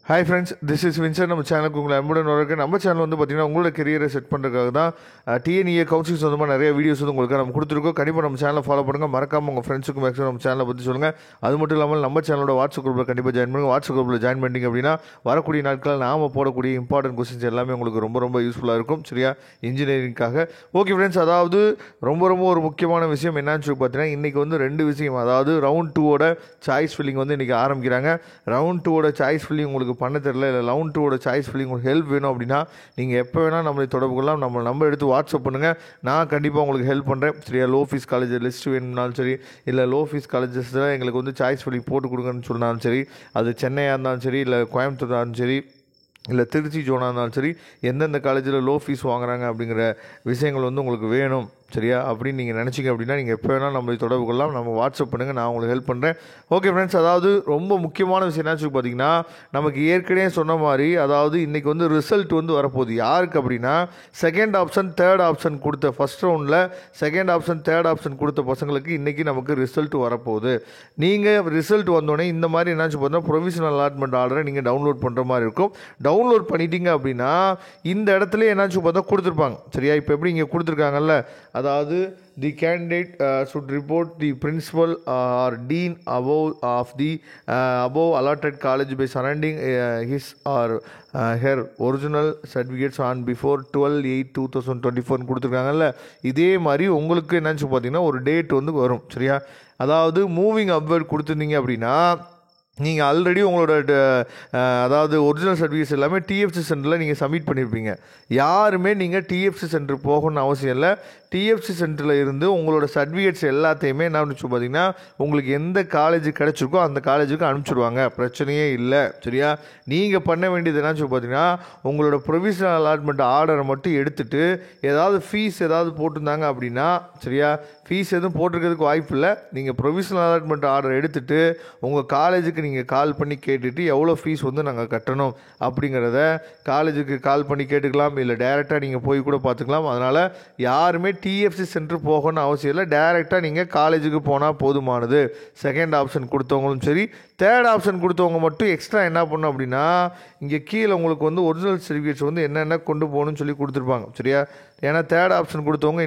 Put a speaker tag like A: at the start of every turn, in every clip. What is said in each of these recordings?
A: Hi friends, this is Vinson. நம்ம சேனலுக்கு உங்களை அன்புடன் வரக்கு. நம்ம சேனல் வந்து பார்த்தீங்கன்னா உங்களோட கெரியரை செட் பண்ணுறதுக்காக தான் டிஎன்இஏ கவுன்சிலிங் சொந்தமாக நிறைய வீடியோஸ் வந்து உங்களுக்கு நம்ம கொடுத்துருக்கோம். கண்டிப்பாக நம்ம சேனலை ஃபாலோ பண்ணுங்கள். மறக்காமல் உங்கள் ஃப்ரெண்ட்ஸுக்கு மேக்ஸிமம் நம்ம சேனலை பற்றி சொல்லுங்கள். அது மட்டும் இல்லாமல் நம்ம சேனலோட வாட்ஸ்அப் குரூப்பில் கண்டிப்பாக ஜாயின் பண்ணுங்கள். வாட்ஸ்அப் குரூப்பில் ஜாயின் பண்ணிட்டீங்க அப்படின்னா வரக்கூடிய நாட்களில் நாம் போடக்கூடிய இம்பார்ட்டன்ட் கொஸ்டின்ஸ் எல்லாமே உங்களுக்கு ரொம்ப ரொம்ப யூஸ்ஃபுல்லாக இருக்கும். சரியா, இன்ஜினியரிங்காக. ஓகே ஃப்ரெண்ட்ஸ், அதாவது ரொம்ப ஒரு முக்கியமான விஷயம் என்னன்னு சொல்லி பார்த்தீங்கன்னா இன்றைக்கி வந்து 2 விஷயம். அதாவது ரவுண்ட் 2ஓட சாய்ஸ் ஃபில்லிங் வந்து இன்றைக்கி ஆரம்பிக்கிறாங்க. ரவுண்ட் 2ஓட சாய்ஸ் ஃபில்லிங் உங்களுக்கு பண்ண தெரியல, இல்லை ரவுண்ட் 2ஓட சாய்ஸ் ஃபில்லிங் உங்களுக்கு ஹெல்ப் வேணும் அப்படின்னா நீங்கள் எப்போ வேணால் நம்மளை தொடர்பு கொள்ளலாம். நம்ம நம்பர் எடுத்து வாட்ஸ்அப் பண்ணுங்கள். நான் கண்டிப்பாக உங்களுக்கு ஹெல்ப் பண்ணுறேன். சரியா, லோ ஃபீஸ் காலேஜ் லிஸ்ட் வேணும்னாலும் சரி, இல்லை லோ ஃபீஸ் காலேஜஸில் எங்களுக்கு வந்து சாய்ஸ் ஃபில்லிங் போட்டு கொடுங்கன்னு சொன்னாலும் சரி, அது சென்னையாக இருந்தாலும் சரி, இல்லை கோயம்புத்தூராக இருந்தாலும் சரி, இல்லை திருச்சி ஜோனாக இருந்தாலும் சரி, எந்தெந்த காலேஜில் லோ ஃபீஸ் வாங்குறாங்க அப்படிங்கிற விஷயங்கள் வந்து உங்களுக்கு வேணும். சரியா, அப்படின்னு நீங்கள் நினச்சிங்க அப்படின்னா நீங்கள் எப்போ வேணாலும் நம்மளை தொடர்பு கொள்ளலாம். நம்ம வாட்ஸ்அப் பண்ணுங்கள், நான் உங்களுக்கு ஹெல்ப் பண்ணுறேன். ஓகே ஃப்ரெண்ட்ஸ், அதாவது ரொம்ப முக்கியமான விஷயம் என்னாச்சு பார்த்தீங்கன்னா நமக்கு ஏற்கனவே சொன்ன மாதிரி, அதாவது இன்றைக்கி வந்து ரிசல்ட் வந்து வரப்போகுது. யாருக்கு அப்படின்னா செகண்ட் ஆப்ஷன் தேர்ட் ஆப்ஷன் கொடுத்த ஃபஸ்ட் ரவுண்டில் செகண்ட் ஆப்ஷன் தேர்ட் ஆப்ஷன் கொடுத்த பசங்களுக்கு இன்றைக்கி நமக்கு ரிசல்ட் வரப்போகுது. நீங்கள் ரிசல்ட் வந்தோடனே இந்த மாதிரி என்னாச்சு பார்த்தீங்கன்னா ப்ரொவிஷனல் அலாட்மெண்ட் ஆர்டரை நீங்கள் டவுன்லோட் பண்ணுற மாதிரி இருக்கும். டவுன்லோட் பண்ணிட்டீங்க அப்படின்னா இந்த இடத்துல என்னாச்சு பார்த்தா கொடுத்துருப்பாங்க. சரியா, இப்போ எப்படி இங்கே கொடுத்துருக்காங்கல்ல, அதாவது the candidate should report the principal or dean above allotted college by surrendering his or her original certificates on before 12/8/2024 கொடுத்துருக்காங்கல்ல. இதே மாதிரி உங்களுக்கு என்னன்னு பார்த்தீங்கன்னா ஒரு டேட் வந்து வரும். சரியா, அதாவது மூவிங் அப்வர்ட் கொடுத்துருந்தீங்க அப்படின்னா நீங்கள் ஆல்ரெடி உங்களோட அதாவது ஒரிஜினல் சர்டிஃபிகேட்ஸ் எல்லாமே டிஎஃப்சி சென்டரில் நீங்கள் சப்மிட் பண்ணியிருப்பீங்க. யாருமே நீங்கள் டிஎஃப்சி சென்டர் போகணும்னு அவசியம் இல்லை. டிஎஃப்சி சென்டரில் இருந்து உங்களோட சர்டிஃபிகேட்ஸ் எல்லாத்தையுமே என்ன பண்ணிச்சு பார்த்தீங்கன்னா உங்களுக்கு எந்த காலேஜ் கிடச்சிருக்கோ அந்த காலேஜுக்கு அனுப்பிச்சிடுவாங்க. பிரச்சனையே இல்லை. சரியா, நீங்கள் பண்ண வேண்டியது என்னாச்சு பார்த்தீங்கன்னா உங்களோட ப்ரொவிஷனல் அலாட்மெண்ட் ஆர்டரை மட்டும் எடுத்துகிட்டு ஏதாவது ஃபீஸ் ஏதாவது போட்டிருந்தாங்க அப்படின்னா, சரியா, ஃபீஸ் எதுவும் போட்டிருக்கிறதுக்கு வாய்ப்பு இல்லை. நீங்கள் ப்ரொவிஷனல் அலாட்மெண்ட் ஆர்டர் எடுத்துகிட்டு உங்கள் காலேஜுக்கு நீங்கள் கால் பண்ணி கேட்டுட்டு எவ்வளோ ஃபீஸ் வந்து நாங்கள் கட்டணும் அப்படிங்கிறத காலேஜுக்கு கால் பண்ணி கேட்டுக்கலாம், இல்லை டைரெக்டாக நீங்கள் போய் கூட பார்த்துக்கலாம். அதனால் யாருமே டிஎஃப்சி சென்டர் போகணும்னு அவசியம் இல்லை. டைரெக்டாக நீங்கள் காலேஜுக்கு போனால் போதுமானது. செகண்ட் ஆப்ஷன் கொடுத்தவங்களும் சரி, தேர்ட் ஆப்ஷன் கொடுத்தவங்க மட்டும் எக்ஸ்ட்ரா என்ன பண்ணணும் அப்படின்னா இங்கே கீழே உங்களுக்கு வந்து ஒரிஜினல் சர்டிஃபிகேட்ஸ் வந்து என்னென்ன கொண்டு போகணும்னு சொல்லி கொடுத்துருப்பாங்க. சரியா, ஏன்னா தேர்ட் ஆப்ஷன் கொடுத்தவங்க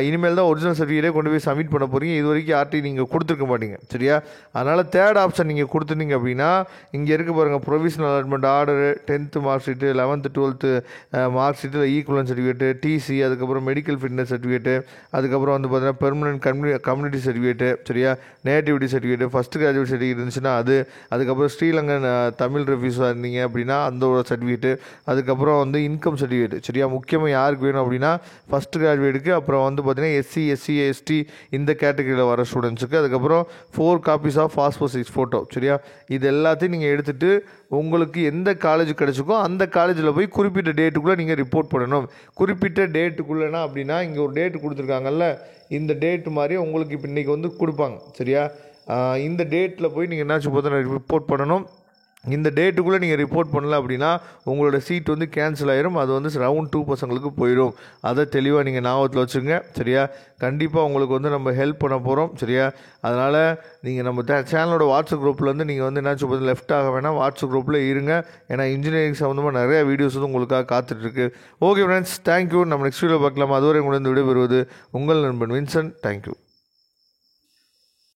A: இனிமேல் தான் ஒரிஜினல் சர்டிஃபிகேட்டே கொண்டு போய் சப்மிட் பண்ண போகிறீங்க. இது வரைக்கும் யார்ட்டையும் நீங்கள் கொடுத்துருக்க மாட்டீங்க. சரியா, அதனால் தேர்ட் ஆப்ஷன் நீங்கள் கொடுத்துருந்தீங்க அப்படின்னா இங்கே இருக்க பாருங்கள், provisional allotment order, 10th mark sheet, 11th 12th mark ஷீட்டில் ஈக்குவலன்ட் சர்டிஃபிகேட்டு, டிசி, அதுக்கப்புறம் மெடிக்கல் ஃபிட்னஸ் சர்டிஃபிகேட்டு, அதுக்கப்புறம் வந்து பார்த்தீங்கன்னா பெர்மனன்ட் கம்யூனிட்டி சர்டிஃபிகேட்டு, சரியா, nativity certificate, first graduate certificate இருந்துச்சுன்னா அதுக்கப்புறம் ஸ்ரீலங்கன் தமிழ் ரெஃப்யூஸாக இருந்தீங்க அப்படின்னா அந்த ஒரு சர்டிஃபிகேட்டு, அதுக்கப்புறம் வந்து இன்கம் சர்டிஃபிகேட். சரியா, முக்கியமாக யாருக்கு வேணும் அப்படின்னா ஃபஸ்ட் கிராஜுவேட்டுக்கு, அப்புறம் வந்து பார்த்தீங்கன்னா எஸ்சி, எஸ்சி, எஸ்டி இந்த கேட்டகரியில் வர ஸ்டூடெண்ட்ஸுக்கு, அதுக்கப்புறம் 4 copies of passport size photo. சரியா, இது எல்லாத்தையும் நீங்கள் எடுத்துகிட்டு உங்களுக்கு எந்த காலேஜ் கிடச்சிக்கோ அந்த காலேஜில் போய் குறிப்பிட்ட டேட்டுக்குள்ளே நீங்கள் ரிப்போர்ட் பண்ணணும். குறிப்பிட்ட டேட்டுக்குள்ளேனா அப்படின்னா இங்கே ஒரு டேட்டு கொடுத்துருக்காங்கல்ல, இந்த டேட்டு மாதிரி உங்களுக்கு இப்போ இன்றைக்கி வந்து கொடுப்பாங்க. சரியா, இந்த டேட்டில் போய் நீங்கள் என்னாச்சு பார்த்தீங்கன்னா ரிப்போர்ட் பண்ணணும். இந்த டேட்டுக்குள்ளே நீங்கள் ரிப்போர்ட் பண்ணல அப்படின்னா உங்களோட சீட் வந்து கேன்சல் ஆயிரும். அது வந்து ரவுண்ட் 2 பசங்களுக்கு போயிடும். அதை தெளிவாக நீங்கள் ஞாபகத்தில் வச்சுங்க. சரியா, கண்டிப்பாக உங்களுக்கு வந்து நம்ம ஹெல்ப் பண்ண போகிறோம். சரியா, அதனால் நீங்கள் நம்ம சேனலோட வாட்ஸ்அப் குரூப்லேருந்து நீங்கள் வந்து என்னாச்சு பார்த்து லெஃப்ட் ஆக வேணாம், வாட்ஸ்அப் குரூப்பில் இருங்க. ஏன்னா இன்ஜினியரிங் சம்மந்தமாக நிறையா வீடியோஸ் வந்து உங்களுக்காக காத்துட்ருக்கு. Okay friends, thank you. நம்ம நெக்ஸ்ட் வீடியோ பார்க்கலாம். அதுவரை உங்களிடம் விடைபெறுவது உங்கள் நண்பன் வின்சன். தேங்க்யூ.